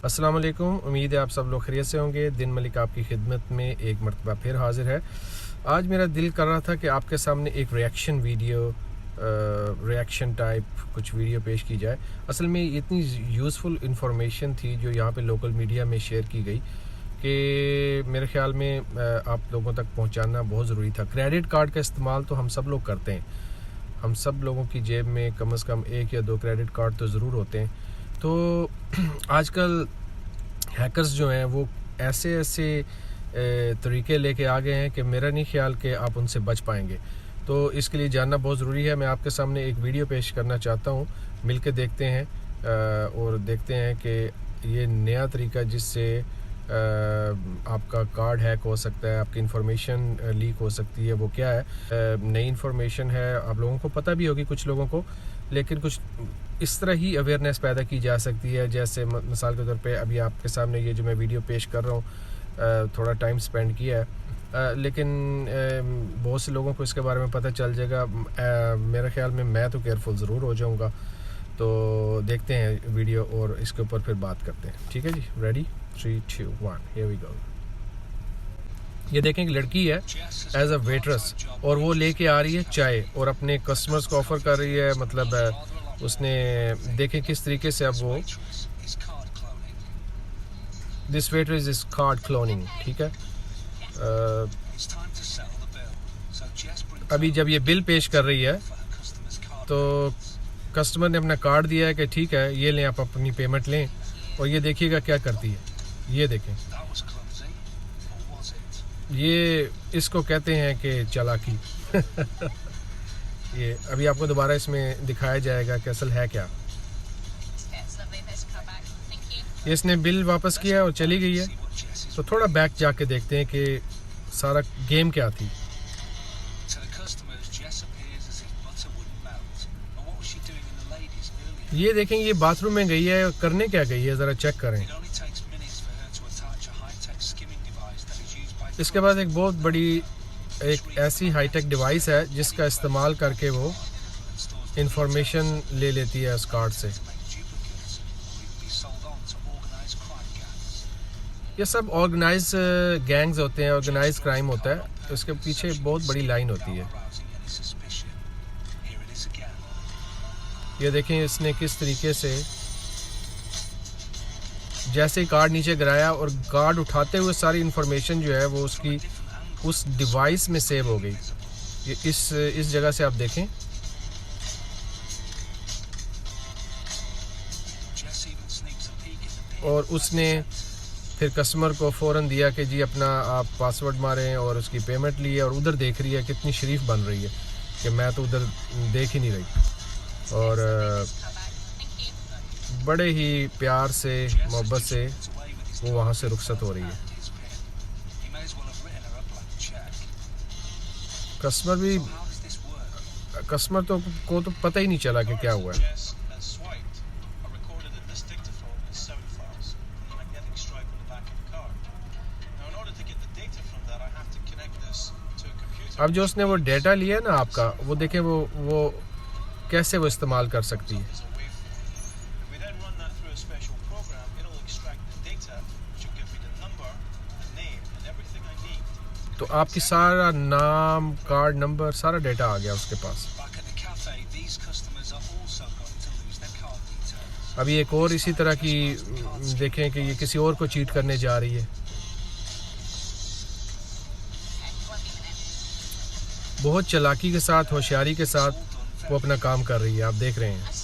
अस्सलाम वालेकुम। उम्मीद है आप सब लोग खैरियत से होंगे। दिन मलिक आपकी खिदमत में एक मरतबा फिर हाजिर है। आज मेरा दिल कर रहा था कि आपके सामने एक रिएक्शन टाइप कुछ वीडियो पेश की जाए। असल में इतनी यूज़फुल इंफॉर्मेशन थी जो यहाँ पे लोकल मीडिया में शेयर की गई कि मेरे ख्याल में आप लोगों तक पहुँचाना बहुत ज़रूरी था। क्रेडिट कार्ड का इस्तेमाल तो हम सब लोग करते हैं, हम सब लोगों की जेब में कम से कम 1 या 2 क्रेडिट कार्ड तो ज़रूर होते हैं। तो आजकल हैकर्स जो हैं वो ऐसे तरीके लेके आ गए हैं कि मेरा नहीं ख्याल कि आप उनसे बच पाएंगे। तो इसके लिए जानना बहुत ज़रूरी है। मैं आपके सामने एक वीडियो पेश करना चाहता हूँ, मिलके देखते हैं और देखते हैं कि ये नया तरीका जिससे आपका कार्ड हैक हो सकता है, आपकी इंफॉर्मेशन लीक हो सकती है, वो क्या है। नई इंफॉर्मेशन है, आप लोगों को पता भी होगी कुछ लोगों को, लेकिन कुछ इस तरह ही अवेयरनेस पैदा की जा सकती है। जैसे मिसाल के तौर पे अभी आपके सामने ये जो मैं वीडियो पेश कर रहा हूँ, थोड़ा टाइम स्पेंड किया है, लेकिन बहुत से लोगों को इसके बारे में पता चल जाएगा। मेरे ख्याल में मैं तो केयरफुल ज़रूर हो जाऊँगा। तो देखते हैं वीडियो और इसके ऊपर फिर बात करते हैं। ठीक है जी, रेडी 3, 2, 1 हियर वी गो। ये देखें एक लड़की है एज अ वेटरेस और वो लेके आ रही है चाय और अपने कस्टमर्स को ऑफ़र कर रही है। मतलब उसने देखें किस तरीके से अब वो this waitress is called cloning. ठीक है, अभी जब ये बिल पेश कर रही है तो कस्टमर ने अपना कार्ड दिया है कि ठीक है ये लें, आप अपनी पेमेंट लें। और ये देखिएगा क्या करती है, ये देखें, ये इसको कहते हैं कि चालाकी। ये अभी आपको दोबारा इसमें दिखाया जाएगा कि असल है क्या। इसने बिल वापस किया और चली गई है। तो थोड़ा बैक जाके देखते हैं कि सारा गेम क्या थी। ये देखें, ये बाथरूम में गई है, करने क्या गई है ज़रा चेक करें। इसके बाद एक बहुत बड़ी एक ऐसी हाईटेक डिवाइस है जिसका इस्तेमाल करके वो इंफॉर्मेशन ले लेती है उस कार्ड से। ये सब ऑर्गेनाइज गैंग्स होते हैं, ऑर्गेनाइज क्राइम होता है। इसके पीछे बहुत बड़ी लाइन होती है। ये देखें इसने किस तरीके से जैसे ही कार्ड नीचे गिराया और कार्ड उठाते हुए सारी इंफॉर्मेशन जो है वो उसकी उस डिवाइस में सेव हो गई। ये इस जगह से आप देखें, और उसने फिर कस्टमर को फ़ौरन दिया कि जी अपना आप पासवर्ड मारें और उसकी पेमेंट ली है। और उधर देख रही है, कितनी शरीफ बन रही है कि मैं तो उधर देख ही नहीं रही। और बड़े ही प्यार से मोहब्बत से वो वहाँ से रुखसत हो रही है। कस्टमर को तो पता ही नहीं चला कि क्या हुआ है। अब जो उसने वो डेटा लिया ना आपका, वो देखें वो कैसे वो इस्तेमाल कर सकती है। तो आपकी सारा नाम, कार्ड नंबर, सारा डेटा आ गया उसके पास। अभी एक और इसी तरह की देखें कि ये किसी और को चीट करने जा रही है। बहुत चालाकी के साथ, होशियारी के साथ वो अपना काम कर रही है, आप देख रहे हैं।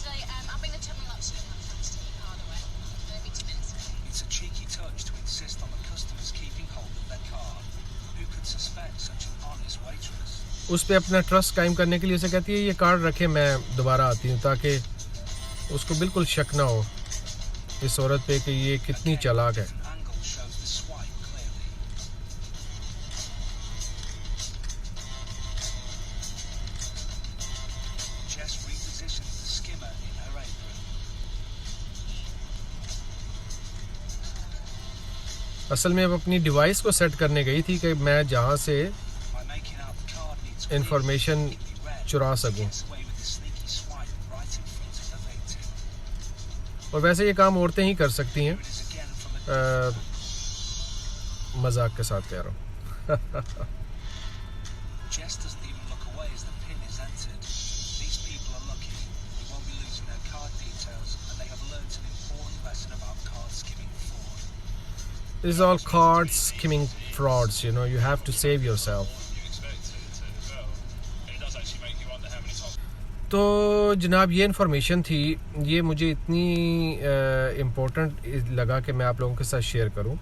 उस पे अपना ट्रस्ट कायम करने के लिए उसे कहती है ये कार्ड रखे, मैं दोबारा आती हूँ, ताकि उसको बिल्कुल शक ना हो इस औरत पे कि ये कितनी चालाक है। असल में अब अपनी डिवाइस को सेट करने गई थी कि मैं जहाँ से इंफॉर्मेशन चुरा सकूं। और वैसे ये काम औरतें ही कर सकती हैं। मजाक के साथ कह रहा हूँ। Jess doesn't even look away as the pin is entered. These people are lucky. They won't be losing their card details, and they have learnt an important lesson about card skimming fraud. This is all card skimming frauds, you know, you have to save yourself. तो जनाब ये information थी, ये मुझे इतनी important लगा कि मैं आप लोगों के साथ शेयर करूं।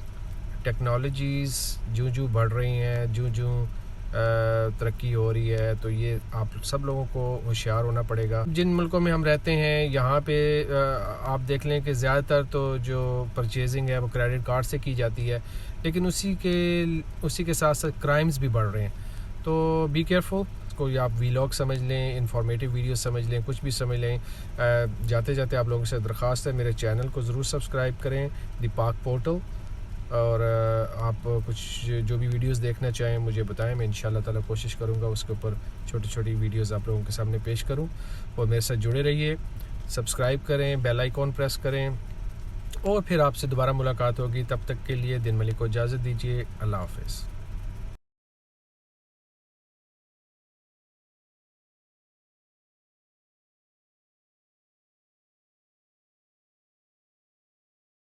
टेक्नोलॉजीज़ जो बढ़ रही हैं, जो तरक्की हो रही है, तो ये आप सब लोगों को होशियार होना पड़ेगा। जिन मुल्कों में हम रहते हैं यहाँ पे आप देख लें कि ज़्यादातर तो जो परचेजिंग है वो क्रेडिट कार्ड से की जाती है, लेकिन उसी के साथ साथ क्राइम्स भी बढ़ रहे हैं। तो बी केयरफुल। कोई आप वीलॉग समझ लें, इंफॉर्मेटिव वीडियो समझ लें, कुछ भी समझ लें। जाते जाते आप लोगों से दरख्वास्त है, मेरे चैनल को ज़रूर सब्सक्राइब करें, द पाक पोर्टल। और आप कुछ जो भी वीडियोस देखना चाहें मुझे बताएं, मैं इंशाल्लाह ताला कोशिश करूंगा उसके ऊपर छोटी छोटी वीडियोस आप लोगों के सामने पेश करूं। और मेरे साथ जुड़े रहिए, सब्सक्राइब करें, बेल आइकॉन प्रेस करें, और फिर आपसे दोबारा मुलाकात होगी। तब तक के लिए दिन मलिक को इजाज़त दीजिए। अल्लाह हाफ़िज़।